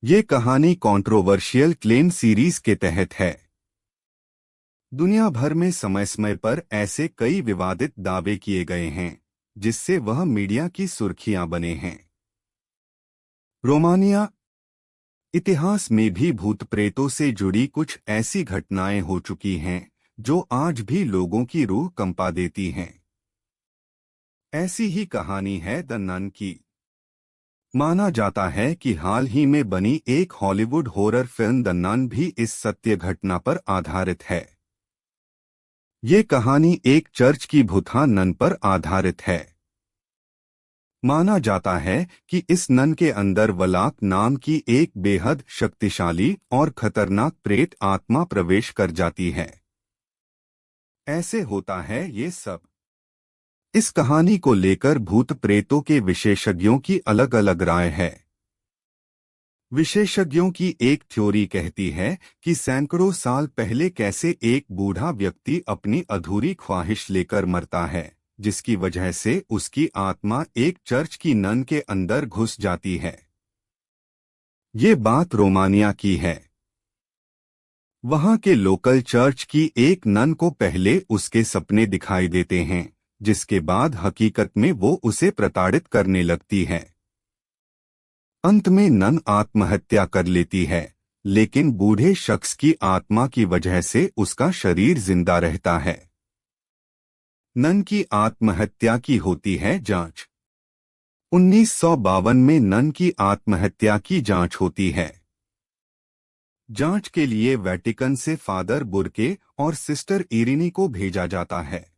ये कहानी controversial claim series के तहत है। दुनिया भर में समय समय पर ऐसे कई विवादित दावे किए गए हैं जिससे वह मीडिया की सुर्खियां बने हैं। रोमानिया इतिहास में भी भूत प्रेतों से जुड़ी कुछ ऐसी घटनाएं हो चुकी हैं जो आज भी लोगों की रूह कंपा देती हैं। ऐसी ही कहानी है द नन की। माना जाता है कि हाल ही में बनी एक Hollywood horror film the nun भी इस सत्य घटना पर आधारित है। ये कहानी एक चर्च की भुतहा नन पर आधारित है। माना जाता है कि इस नन के अंदर वलाक नाम की एक बेहद शक्तिशाली और खतरनाक प्रेत आत्मा प्रवेश कर जाती है। ऐसे होता है ये सब। इस कहानी को लेकर भूत प्रेतों के विशेषज्ञों की अलग अलग राय है। विशेषज्ञों की एक थ्योरी कहती है कि सैकड़ों साल पहले कैसे एक बूढ़ा व्यक्ति अपनी अधूरी ख्वाहिश लेकर मरता है, जिसकी वजह से उसकी आत्मा एक चर्च की नन के अंदर घुस जाती है। ये बात रोमानिया की है। वहां के लोकल चर्च की एक नन को पहले उसके सपने दिखाई देते हैं, जिसके बाद हकीकत में वो उसे प्रताड़ित करने लगती है। अंत में नन आत्महत्या कर लेती है, लेकिन बूढ़े शख्स की आत्मा की वजह से उसका शरीर जिंदा रहता है। नन की आत्महत्या की होती है जांच। 1952 में नन की आत्महत्या की जांच होती है। जांच के लिए वेटिकन से फादर बुर्के और सिस्टर इरिनी को भेजा जाता है।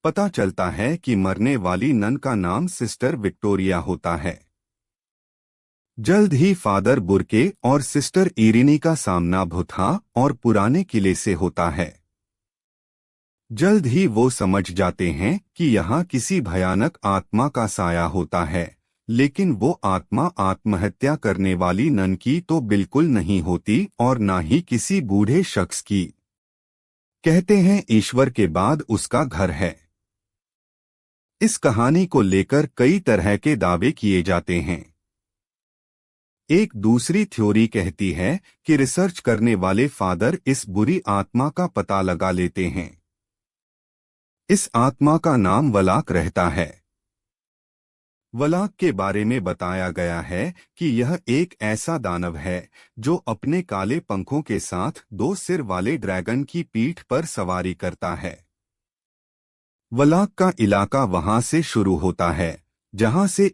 पता चलता है कि मरने वाली नन का नाम सिस्टर विक्टोरिया होता है। जल्द ही फादर बुर्के और सिस्टर इरिनी का सामना भुतहा और पुराने किले से होता है। जल्द ही वो समझ जाते हैं कि यहाँ किसी भयानक आत्मा का साया होता है, लेकिन वो आत्मा आत्महत्या करने वाली नन की तो बिल्कुल नहीं होती और ना ही किसी बूढ़े शख्स की। कहते हैं ईश्वर के बाद उसका घर है। इस कहानी को लेकर कई तरह के दावे किए जाते हैं। एक दूसरी थ्योरी कहती है कि रिसर्च करने वाले फादर इस बुरी आत्मा का पता लगा लेते हैं। इस आत्मा का नाम वलाक रहता है। वलाक के बारे में बताया गया है कि यह एक ऐसा दानव है जो अपने काले पंखों के साथ 2 सिर वाले ड्रैगन की पीठ पर सवारी करता है। वलाक का इलाका वहां से शुरू होता है जहां से